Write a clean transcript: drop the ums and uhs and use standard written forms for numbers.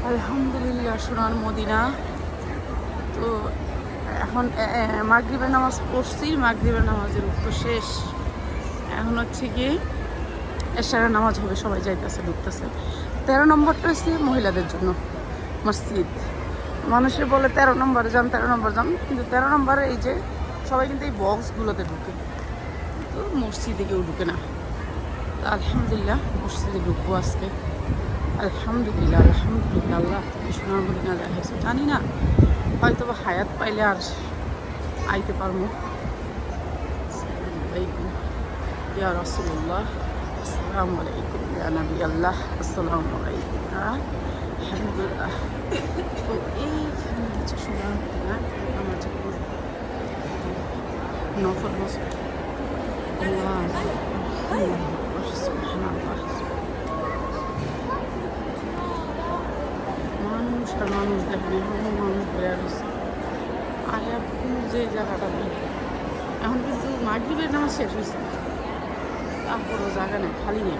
আলহামদুলিল্লাহ সোনার মদিনা। তো এখন মাগরিবের নামাজ পড়ছি, মাগরিবের নামাজের উত্তর শেষ। এখন হচ্ছে কি এশারের নামাজ হবে, সবাই যাইতেছে ঢুকতেছে। 13 নম্বরটা হচ্ছে মহিলাদের জন্য মসজিদ। মানুষে বলে 13 নম্বরে যান, 13 নম্বর যান, কিন্তু 13 নম্বরে এই যে সবাই কিন্তু এই বক্সগুলোতে ঢুকে, তো মসজিদে কেউ ঢুকে না। তো আলহামদুলিল্লাহ মসজিদে ঢুকবো আজকে। আলহামদুলিল্লাহ আলহামদুলিল্লাহ, আল্লাহ তুমি সোনার মদিনা দেখাইছো। জানি না হয়তো বা হায়াত পাইলে আর আইতে পারবো। ইয়া রাসূলুল্লাহ, আসসালামু আলাইকুম ইয়া নবী আল্লাহ, আসসালামু আলাইকুম। আলহামদুলিল্লাহ। তো এইখানে হচ্ছে সোনার মদিনা, আমার যে নফল মসজিদ। আল্লাহ সুবহানাল্লাহ, মানুষ আর মানুষ দেখেন, এখনো মানুষ বেড়ে রয়েছে। আর এখন যে জায়গাটা নেই, এখন কিন্তু মাগরিবের নামাজ শেষ হয়েছে, তারপরও জায়গা নেই, খালি নেই।